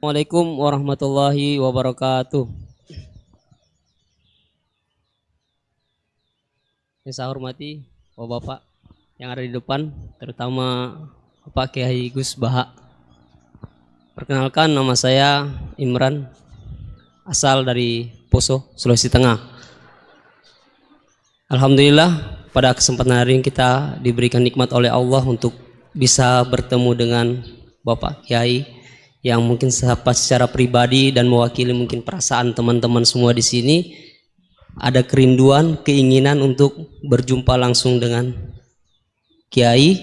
Assalamualaikum warahmatullahi wabarakatuh. Yang saya hormati Bapak-bapak yang ada di depan, terutama Bapak Kiai Gus Baha. Perkenalkan, nama saya Imran, asal dari Poso, Sulawesi Tengah. Alhamdulillah pada kesempatan hari ini kita diberikan nikmat oleh Allah untuk bisa bertemu dengan Bapak Kiai yang mungkin secara pribadi dan mewakili mungkin perasaan teman-teman semua di sini, ada kerinduan, keinginan untuk berjumpa langsung dengan Kiai,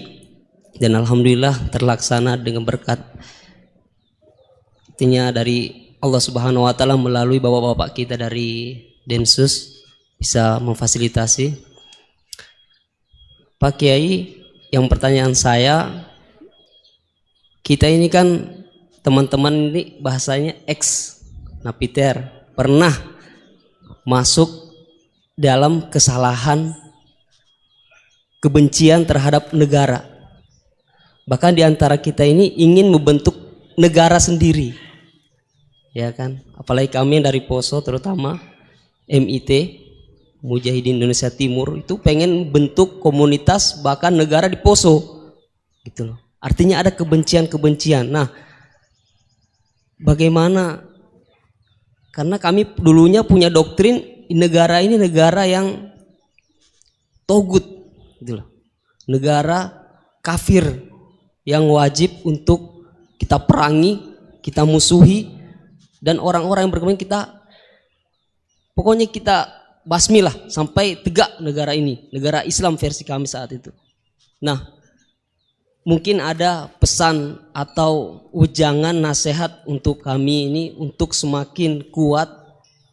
dan alhamdulillah terlaksana dengan berkat artinya dari Allah Subhanahu wa taala melalui bapak-bapak kita dari Densus bisa memfasilitasi. Pak Kiai, yang pertanyaan saya, kita ini kan teman-teman ini bahasanya ex napiter, pernah masuk dalam kesalahan kebencian terhadap negara. Bahkan di antara kita ini ingin membentuk negara sendiri, ya kan? Apalagi kami yang dari Poso, terutama MIT Mujahidin Indonesia Timur, itu pengen bentuk komunitas bahkan negara di Poso, gitu loh. Artinya ada kebencian-kebencian. Nah, bagaimana? Karena kami dulunya punya doktrin negara ini negara yang togut, gitu loh. Negara kafir yang wajib untuk kita perangi, kita musuhi, dan orang-orang yang berkembang kita, pokoknya kita basmilah sampai tegak negara ini, negara Islam versi kami saat itu. Nah, mungkin ada pesan atau ujangan nasihat untuk kami ini untuk semakin kuat,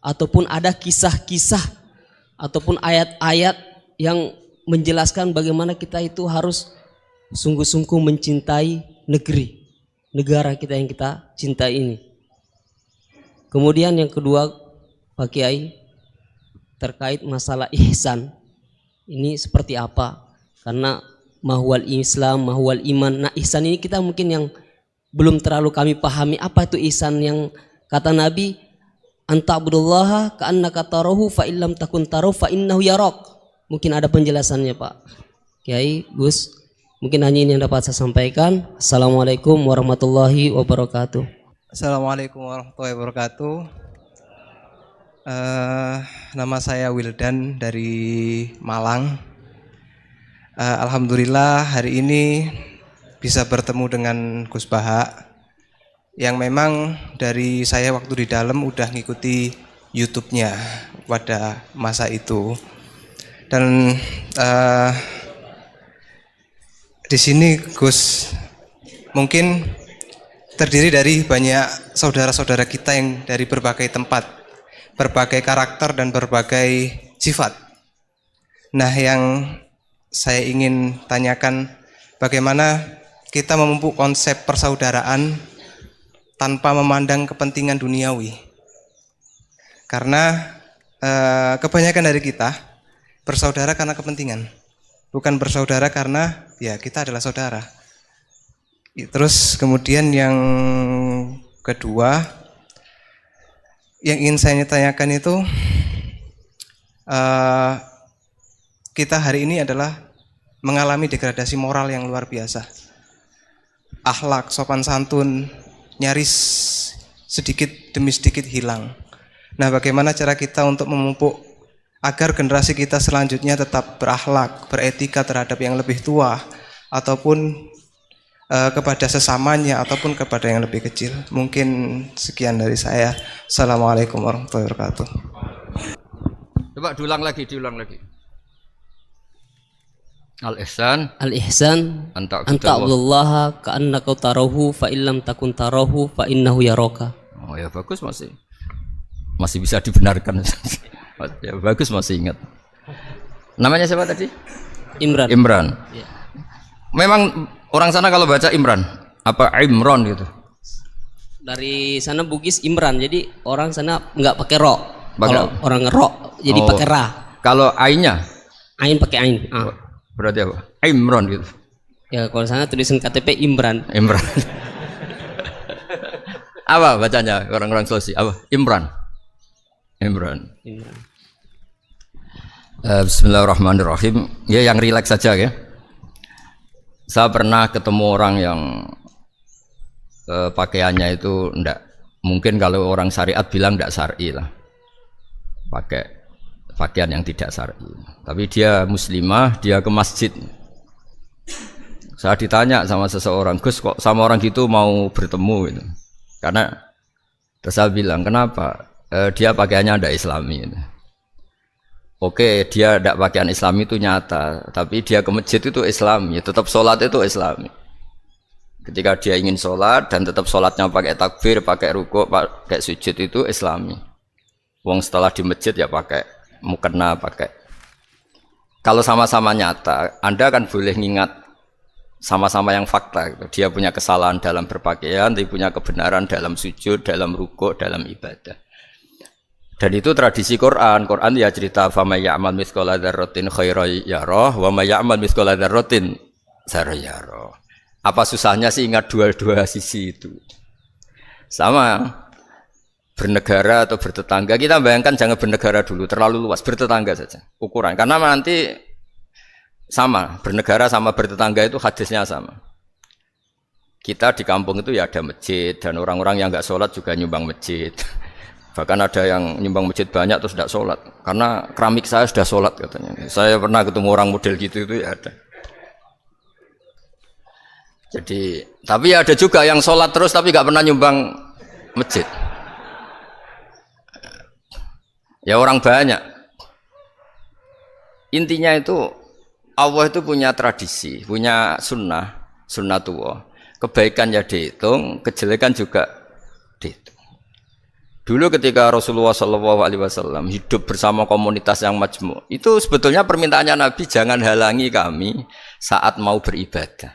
ataupun ada kisah-kisah ataupun ayat-ayat yang menjelaskan bagaimana kita itu harus sungguh-sungguh mencintai negara kita yang kita cintai ini. Kemudian yang kedua, Pak Kiai, terkait masalah ihsan ini seperti apa? Karena mahwal Islam, mahwal iman. Nah, ihsan ini kita mungkin yang belum terlalu kami pahami. Apa itu ihsan yang kata Nabi, anta'budullaha ka'annaka tarahu fa illam takun tarahu fa innahu yarak. Mungkin ada penjelasannya, Pak Kiai, Gus. Mungkin hanya ini yang dapat saya sampaikan. Assalamualaikum warahmatullahi wabarakatuh. Assalamualaikum warahmatullahi wabarakatuh. Nama saya Wildan dari Malang. Alhamdulillah hari ini bisa bertemu dengan Gus Baha, yang memang dari saya waktu di dalam udah ngikuti YouTube-nya pada masa itu. Dan di sini Gus mungkin terdiri dari banyak saudara-saudara kita yang dari berbagai tempat, berbagai karakter dan berbagai sifat. Nah, yang saya ingin tanyakan, bagaimana kita memupuk konsep persaudaraan tanpa memandang kepentingan duniawi. Karena kebanyakan dari kita bersaudara karena kepentingan, bukan bersaudara karena ya kita adalah saudara. Terus kemudian yang kedua yang ingin saya tanyakan itu, kita hari ini adalah mengalami degradasi moral yang luar biasa. Akhlak, sopan santun nyaris sedikit demi sedikit hilang. Nah, bagaimana cara kita untuk memupuk agar generasi kita selanjutnya tetap berakhlak, beretika terhadap yang lebih tua, ataupun kepada sesamanya, ataupun kepada yang lebih kecil. Mungkin sekian dari saya. Assalamualaikum warahmatullahi wabarakatuh. Coba diulang lagi. Al-ihsan anta abdullaha ka'annaka tarahu fa illam takun tarahu fa innahu yaraka. Oh ya, bagus, masih bisa dibenarkan. Ya bagus, masih ingat. Namanya siapa tadi? Imran. Ya. Memang orang sana kalau baca Imran apa Imron gitu? Dari sana Bugis Imran, jadi orang sana nggak pakai ro. Kalau orang ro jadi pakai ra. Kalau ainnya? Ain pakai ain. Berarti apa? Imron gitu. Ya kalau sana tulisan KTP Imran. Apa bacanya orang-orang Sulawesi? Apa? Imran. Bismillahirrahmanirrahim. Ya yang rileks saja ya. Saya pernah ketemu orang yang pakaiannya itu enggak, mungkin kalau orang syariat bilang enggak syar'i lah. Pakai pakaian yang tidak syar'i. Tapi dia muslimah, dia ke masjid. Saya ditanya sama seseorang, Gus kok sama orang gitu mau bertemu gitu. Karena terus saya bilang, kenapa? Dia pakaiannya enggak islami gitu. Oke, dia tidak pakaian Islam itu nyata, tapi dia ke masjid itu Islami, tetap sholat itu Islami. Ketika dia ingin sholat dan tetap sholatnya pakai takbir, pakai rukuk, pakai sujud itu Islami. Wong setelah di masjid ya pakai mukena, pakai. Kalau sama-sama nyata, Anda kan boleh ngingat sama-sama yang fakta. Gitu. Dia punya kesalahan dalam berpakaian, dia punya kebenaran dalam sujud, dalam rukuk, dalam ibadah. Dan itu tradisi Quran. Quran ya cerita fama ya'mal mithqala dzarratin khairan yarah wa may ya'mal mithqala dzarratin syarran yarah. Apa susahnya sih ingat dua-dua sisi itu? Sama bernegara atau bertetangga. Kita bayangkan jangan bernegara dulu, terlalu luas, bertetangga saja ukuran. Karena nanti sama, bernegara sama bertetangga itu hadisnya sama. Kita di kampung itu ya ada masjid dan orang-orang yang enggak sholat juga nyumbang masjid. Bahkan ada yang nyumbang masjid banyak terus tidak sholat karena keramik saya sudah sholat katanya. Saya pernah ketemu orang model gitu itu ya ada. Jadi tapi ada juga yang sholat terus tapi nggak pernah nyumbang masjid. Ya orang banyak. Intinya itu Allah itu punya tradisi, punya sunnatullah. Kebaikan ya dihitung, kejelekan juga dihitung. Dulu ketika Rasulullah SAW hidup bersama komunitas yang majmu', itu sebetulnya permintaannya Nabi jangan halangi kami saat mau beribadah.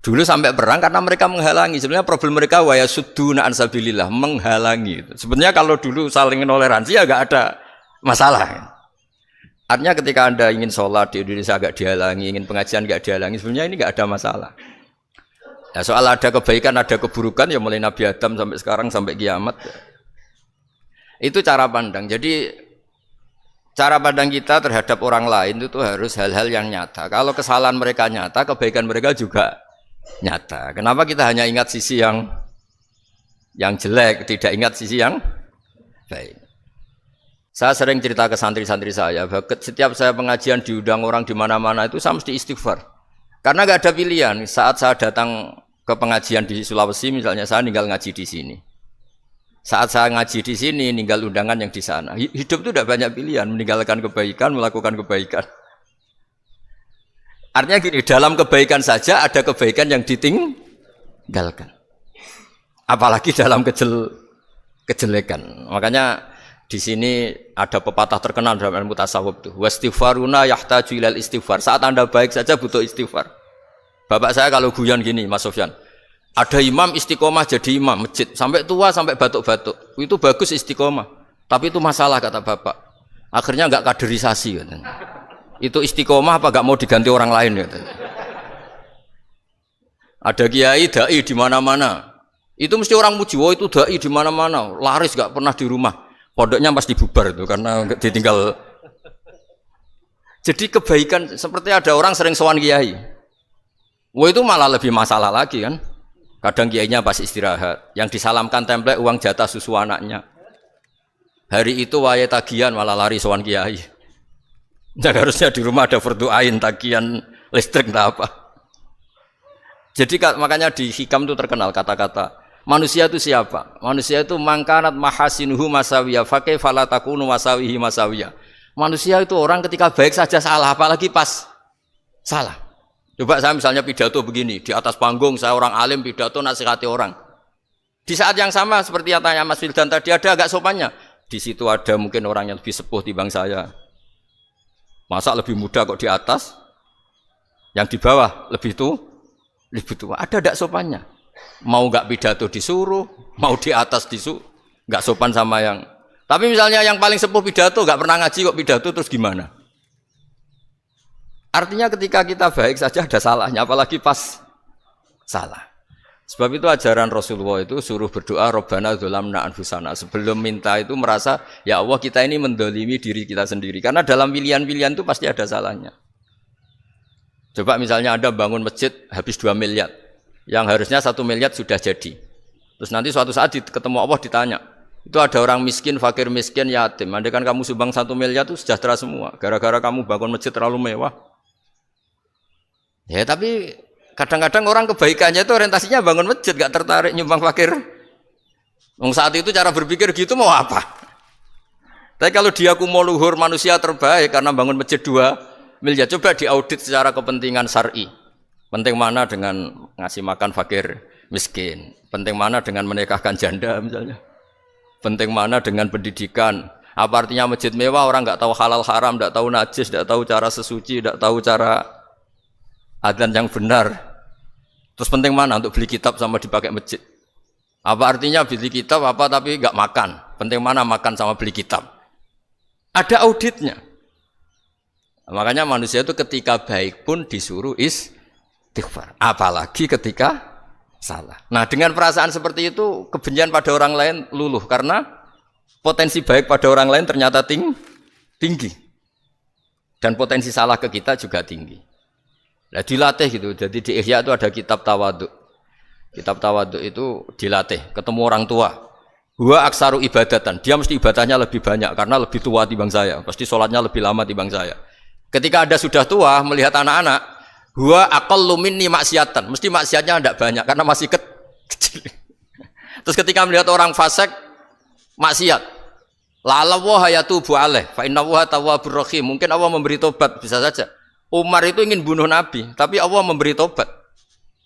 Dulu sampai perang karena mereka menghalangi. Sebenarnya problem mereka wa yasudduna an sabilillah, menghalangi. Sebenarnya kalau dulu saling toleransi ya enggak ada masalah. Artinya ketika Anda ingin sholat di Indonesia enggak dihalangi, ingin pengajian enggak dihalangi, sebenarnya ini enggak ada masalah. Ya, soal ada kebaikan, ada keburukan ya mulai Nabi Adam sampai sekarang sampai kiamat. Itu cara pandang. Jadi cara pandang kita terhadap orang lain itu harus hal-hal yang nyata. Kalau kesalahan mereka nyata, kebaikan mereka juga nyata. Kenapa kita hanya ingat sisi yang jelek, tidak ingat sisi yang baik? Saya sering cerita ke santri-santri saya, setiap saya pengajian diundang orang di mana-mana itu saya mesti istighfar. Karena nggak ada pilihan. Saat saya datang ke pengajian di Sulawesi, misalnya saya tinggal ngaji di sini. Saat saya ngaji di sini, ninggal undangan yang di sana. Hidup itu tidak banyak pilihan, meninggalkan kebaikan, melakukan kebaikan. Artinya gini, dalam kebaikan saja ada kebaikan yang ditinggalkan. Apalagi dalam kejelekan. Makanya di sini ada pepatah terkenal dalam ilmu tasawuf tuh. Wastighfaruna yahtaju ilal istighfar. Saat Anda baik saja butuh istighfar. Bapak saya kalau guyon gini, Mas Sofyan. Ada imam istiqomah jadi imam masjid sampai tua sampai batuk-batuk. Itu bagus istiqomah. Tapi itu masalah kata bapak. Akhirnya enggak kaderisasi katanya. Itu istiqomah apa enggak mau diganti orang lain katanya. Ada kiai dai di mana-mana. Itu mesti orang muji, "Oh itu dai di mana-mana, laris enggak pernah di rumah." Pondoknya pasti bubar itu karena ditinggal. Jadi kebaikan seperti ada orang sering sowan kiai. Wah itu malah lebih masalah lagi kan. Kadang kiainya pas istirahat, yang disalamkan template uang jatah susu anaknya. Hari itu waya tagihan malah lari sowan kiai. Jadi harusnya di rumah ada fardhu ain tagihan listrik entah apa. Jadi makanya di hikam itu terkenal kata-kata manusia itu siapa? Manusia itu mangkanat mahasinuhu masawiya fakih falatakunu masawihi masawiya. Manusia itu orang ketika baik saja salah, apalagi pas salah. Coba saya misalnya pidato begini, di atas panggung saya orang alim pidato nasihati orang. Di saat yang sama seperti yang tanya Mas Wildan tadi ada agak sopannya. Di situ ada mungkin orang yang lebih sepuh dibanding saya. Masa lebih muda kok di atas? Yang di bawah lebih tua? Ada agak sopannya. Mau enggak pidato disuruh, mau di atas disuruh, enggak sopan sama yang. Tapi misalnya yang paling sepuh pidato enggak pernah ngaji kok pidato terus gimana? Artinya ketika kita baik saja ada salahnya, apalagi pas salah. Sebab itu ajaran Rasulullah itu suruh berdoa Rabbana dzalamna anfusana. Sebelum minta itu merasa ya Allah kita ini mendolimi diri kita sendiri. Karena dalam pilihan-pilihan itu pasti ada salahnya. Coba misalnya Anda bangun masjid habis 2 miliar. Yang harusnya 1 miliar sudah jadi. Terus nanti suatu saat ketemu Allah ditanya. Itu ada orang miskin, fakir miskin, yatim. Andai kan kamu sumbang 1 miliar itu sejahtera semua. Gara-gara kamu bangun masjid terlalu mewah. Ya tapi kadang-kadang orang kebaikannya itu orientasinya bangun masjid, gak tertarik nyumbang fakir. Saat itu cara berpikir gitu mau apa? Tapi kalau dia mau luhur manusia terbaik karena bangun masjid 2 miliar, coba diaudit secara kepentingan syar'i. Penting mana dengan ngasih makan fakir miskin? Penting mana dengan menikahkan janda misalnya? Penting mana dengan pendidikan? Apa artinya masjid mewah orang nggak tahu halal haram, nggak tahu najis, nggak tahu cara sesuci, nggak tahu cara adzan yang benar. Terus penting mana untuk beli kitab sama dipakai masjid? Apa artinya beli kitab apa tapi nggak makan? Penting mana makan sama beli kitab? Ada auditnya. Makanya manusia itu ketika baik pun disuruh istighfar. Apalagi ketika salah. Nah dengan perasaan seperti itu kebencian pada orang lain luluh karena potensi baik pada orang lain ternyata tinggi dan potensi salah ke kita juga tinggi. Nah dilatih gitu. Jadi di Ihya itu ada kitab tawaduk. Kitab tawaduk itu dilatih. Ketemu orang tua. Huwa aksaru ibadatan. Dia mesti ibadahnya lebih banyak karena lebih tua timbang saya. Pasti sholatnya lebih lama timbang saya. Ketika Anda sudah tua melihat anak-anak, huwa aqallu minni maksiatan. Mesti maksiatnya tidak banyak karena masih kecil. Terus ketika melihat orang fasik maksiat, la'allahu yatubu alaih fa innahu tawwabur rahim. Mungkin Allah memberi tobat, bisa saja. Umar itu ingin bunuh Nabi, tapi Allah memberi tobat.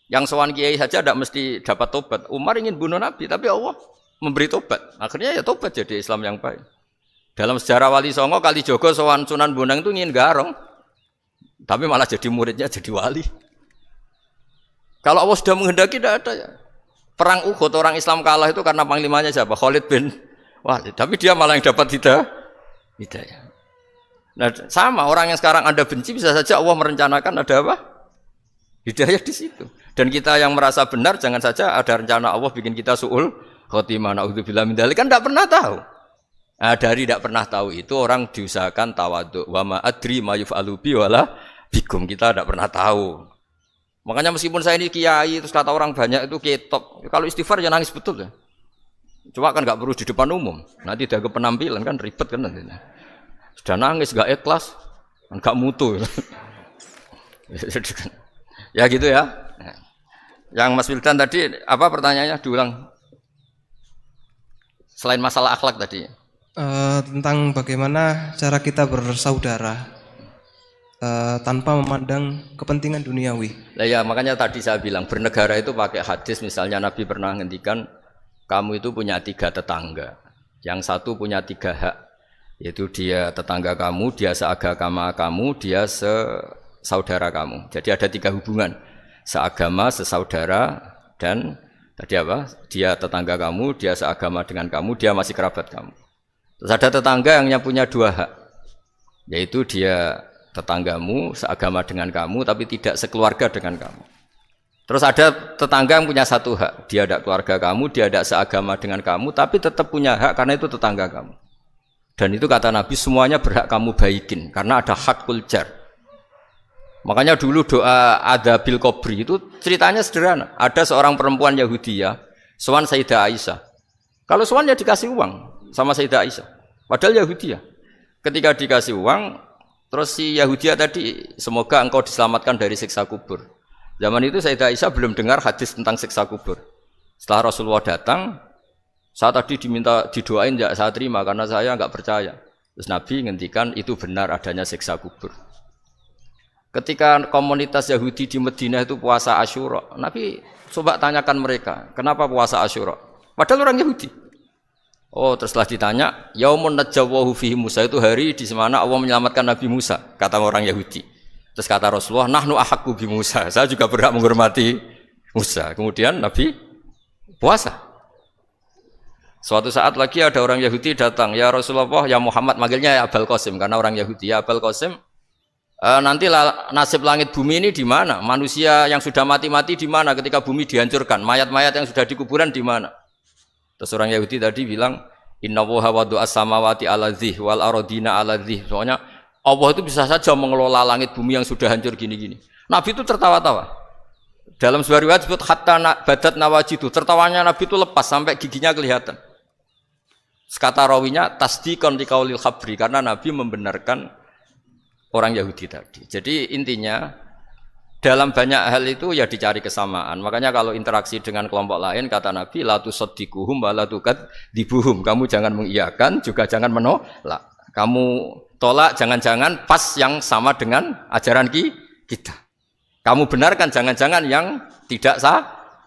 Yang sowan kiai saja tidak mesti dapat tobat. Umar ingin bunuh Nabi, tapi Allah memberi tobat. Akhirnya ya tobat jadi Islam yang baik. Dalam sejarah Wali Songo, Kalijogo sowan Sunan Bonang itu ingin garong, tapi malah jadi muridnya jadi wali. Kalau Allah sudah menghendaki tidak ada ya. Perang Uhud orang Islam kalah itu karena panglimanya siapa? Khalid bin Walid. Tapi dia malah yang dapat hidayah. Nah, sama orang yang sekarang Anda benci bisa saja Allah merencanakan ada apa? Hidayah di situ. Dan kita yang merasa benar jangan saja ada rencana Allah bikin kita su'ul khotimah naudzubillah min dzalik kan enggak pernah tahu. Nah, dari tidak pernah tahu itu orang diusahakan tawadhu wa ma adri ma yuf'alu bi wala bikum, kita tidak pernah tahu. Makanya meskipun saya ini kiai terus kata orang banyak itu ketok. Kalau istighfar ya nangis betul ya. Cuma kan enggak perlu di depan umum. Nanti ada penampilan kan ribet kan nanti. Sudah nangis gak ikhlas, gak mutu. Ya gitu ya. Yang Mas Wildan tadi apa pertanyaannya diulang? Selain masalah akhlak tadi. Tentang bagaimana cara kita bersaudara tanpa memandang kepentingan duniawi. Nah ya makanya tadi saya bilang bernegara itu pakai hadis, misalnya Nabi pernah ngendikan kamu itu punya 3 tetangga. Yang satu punya 3 hak. Yaitu dia tetangga kamu, dia seagama kamu, dia sesaudara kamu. Jadi ada 3 hubungan, seagama, sesaudara, dan tadi apa? Dia tetangga kamu, dia seagama dengan kamu, dia masih kerabat kamu. Terus ada tetangga yang punya 2 hak, yaitu dia tetanggamu, seagama dengan kamu, tapi tidak sekeluarga dengan kamu. Terus ada tetangga yang punya 1 hak, dia ada keluarga kamu, dia ada seagama dengan kamu, tapi tetap punya hak karena itu tetangga kamu. Dan itu kata Nabi semuanya berhak kamu baikin karena ada hakul jar. Makanya dulu doa Adzabil Qabri itu ceritanya sederhana. Ada seorang perempuan Yahudi ya, sowan Sayyidah Aisyah. Kalau sowan ya dikasih uang sama Sayyidah Aisyah. Padahal Yahudi ya. Ketika dikasih uang, terus si Yahudi tadi semoga engkau diselamatkan dari siksa kubur. Zaman itu Sayyidah Aisyah belum dengar hadis tentang siksa kubur. Setelah Rasulullah datang, saya tadi diminta didoain ya saya terima karena saya enggak percaya. Terus Nabi ngendikan itu benar adanya siksa kubur. Ketika komunitas Yahudi di Madinah itu puasa Asyura, Nabi coba tanyakan mereka, kenapa puasa Asyura? Padahal orang Yahudi. Oh, terus setelah ditanya, yaumun najjawahu fihi Musa, itu hari di mana Allah menyelamatkan Nabi Musa, kata orang Yahudi. Terus kata Rasulullah, nahnu ahaqqu bi Musa, saya juga berhak menghormati Musa. Kemudian Nabi puasa. Suatu saat lagi ada orang Yahudi datang, ya Rasulullah, ya Muhammad, manggilnya ya Abul Qasim karena orang Yahudi, ya Abul Qasim, nanti nasib langit bumi ini di mana? Manusia yang sudah mati-mati di mana ketika bumi dihancurkan? Mayat-mayat yang sudah di kuburan di mana? Terus orang Yahudi tadi bilang, Innallaha wadu'as samawati ala dzih wal aradina ala dzih. Soalnya Allah itu bisa saja mengelola langit bumi yang sudah hancur gini-gini. Nabi itu tertawa-tawa. Dalam sebuah riwayat disebut hatta badat nawajidu. Tertawanya Nabi itu lepas sampai giginya kelihatan. Kata rawinya tasdiqan liqaulil khabri, karena Nabi membenarkan orang Yahudi tadi. Jadi intinya dalam banyak hal itu ya dicari kesamaan. Makanya kalau interaksi dengan kelompok lain kata Nabi la tusaddiquhum wa la tukadibuhum. Kamu jangan mengiyakan juga jangan menolak. Kamu tolak jangan-jangan pas yang sama dengan ajaran kita. Kamu benarkan jangan-jangan yang tidak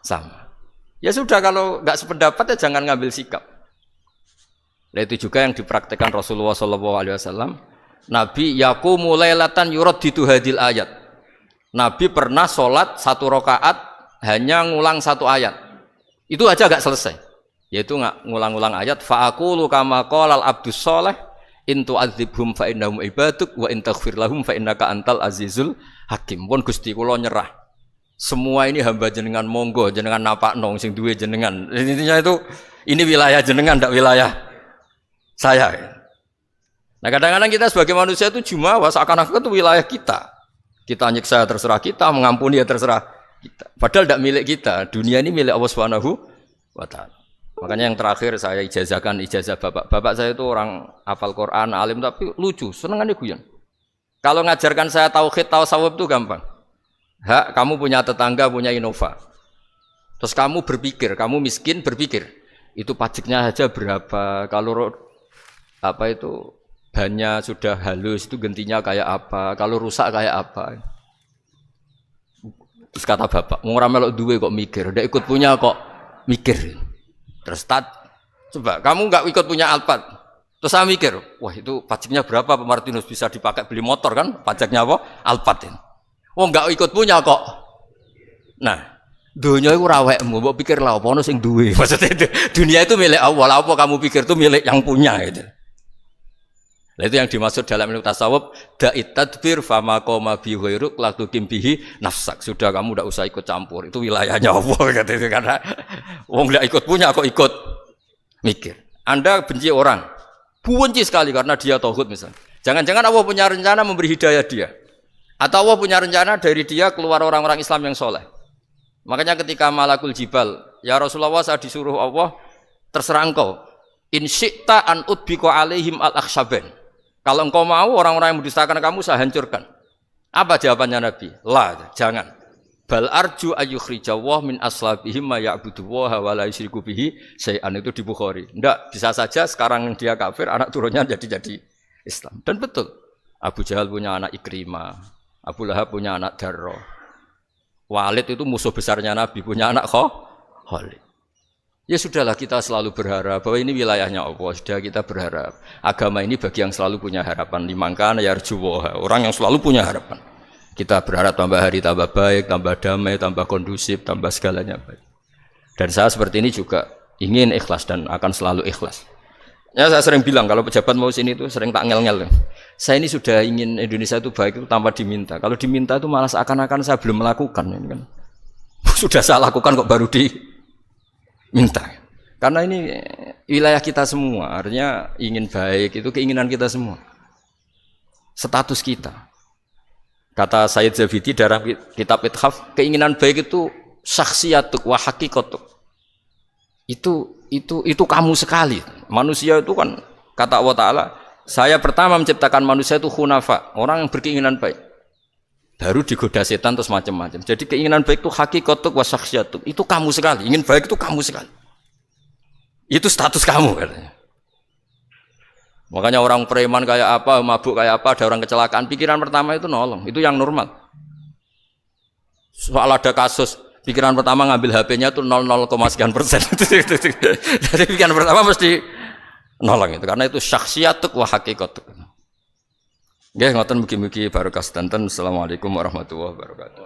sama. Ya sudah, kalau enggak sependapat ya jangan ngambil sikap. Nah, itu juga yang dipraktekkan Rasulullah SAW. Nabi yaqumu lailatan yuraddidu hadil ayat. Nabi pernah sholat 1 rakaat hanya ngulang 1 ayat. Itu aja gak selesai. Yaitu ngulang-ngulang ayat fa'aqulu kama qalal abdus sholeh in tu'adzibhum fa innahum ibaduk wa in taghfir lahum fa innaka antal azizul hakim. Pun Gusti kula nyerah. Semua ini hamba jenengan, monggo jenengan napakno sing duwe jenengan. Intinya itu ini wilayah jenengan ndak wilayah saya. Nah kadang-kadang kita sebagai manusia itu jumawa seakan-akan itu wilayah kita. Kita nyiksa terserah kita, mengampuni ya terserah kita. Padahal tidak milik kita. Dunia ini milik Allah Subhanahu wa taala. Makanya yang terakhir saya ijazahkan ijazah bapak. Bapak saya itu orang hafal Quran, alim tapi lucu, senengannya guyon. Kalau ngajarkan saya tauhid, tasawuf itu gampang. Hak, kamu punya tetangga, punya Innova. Terus kamu berpikir, kamu miskin berpikir. Itu pajaknya aja berapa? Kalau apa itu bannya sudah halus itu gantinya kayak apa, kalau rusak kayak apa. Terus kata bapak, mau melok duwe kok mikir, udah ikut punya kok mikir. Terus coba kamu nggak ikut punya Alphard, terus saya mikir, wah itu pajaknya berapa Pak Martinus, bisa dipakai beli motor kan, pajaknya apa? Alphard ini. Oh nggak ikut punya kok. Nah, dunia itu rawekmu, mbok pikir lah apa ono sing duwe. Maksudnya itu, dunia itu milik Allah, apa kamu pikir itu milik yang punya gitu. Nah, itu yang dimaksud dalam ilmu tasawuf da'it tadbir fama qoma bi ghairuk la tuqim bihi nafsak. Sudah kamu tidak usah ikut campur. Itu wilayahnya Allah gitu, karena wong enggak ikut punya kok ikut mikir. Anda benci orang, benci sekali karena dia tauhid misalnya. Jangan-jangan Allah punya rencana memberi hidayah dia. Atau Allah punya rencana dari dia keluar orang-orang Islam yang soleh. Makanya ketika Malakul Jibal, ya Rasulullah saya disuruh Allah, terserah engkau. In syi'ta an udbiqa alaihim al-akhshaban. Kalau engkau mau orang-orang yang mendustakan kamu saya hancurkan. Apa jawabannya Nabi? La, jangan. Bal arju ayyukhrijawah min aslabihim ma ya'budullaha wa la yusyriku bihi syai'an. Itu di Bukhari. Enggak, bisa saja sekarang dia kafir, anak turunnya jadi Islam. Dan betul. Abu Jahal punya anak Ikrimah, Abu Lahab punya anak Darrah. Walid itu musuh besarnya Nabi, punya anak Khalid. Ya sudahlah, kita selalu berharap bahwa ini wilayahnya Allah. Sudah kita berharap. Agama ini bagi yang selalu punya harapan. Limangkana yarjuwaha. Orang yang selalu punya harapan. Kita berharap tambah hari tambah baik, tambah damai, tambah kondusif, tambah segalanya baik. Dan saya seperti ini juga ingin ikhlas dan akan selalu ikhlas. Ya saya sering bilang kalau pejabat mau sini itu sering tak ngel-ngel. Saya ini sudah ingin Indonesia itu baik itu tanpa diminta. Kalau diminta itu malah seakan-akan saya belum melakukan. Ini kan. Sudah saya lakukan kok baru minta, karena ini wilayah kita semua, artinya ingin baik itu keinginan kita semua, status kita. Kata Sayyid Zabidi dalam kitab Ithaf, keinginan baik itu syakhsiyatuk wa hakikatuk. Itu kamu sekali. Manusia itu kan kata Allah Taala, saya pertama menciptakan manusia itu khunafa, orang yang berkeinginan baik. Baru digoda setan terus macam-macam. Jadi keinginan baik itu hakikatuk wa syakhsiyatuk. Itu kamu sekali. Ingin baik itu kamu sekali. Itu status kamu katanya. Makanya orang preman kayak apa, mabuk kayak apa, ada orang kecelakaan, pikiran pertama itu nolong. Itu yang normal. Soal ada kasus, pikiran pertama ngambil HP-nya itu 0,0 sekian persen. Jadi pikiran pertama mesti nolong itu. Karena itu syakhsiyatuk wa hakikatuk. Nggih ngoten mugi-mugi barokah sedanten. Assalamualaikum warahmatullahi wabarakatuh.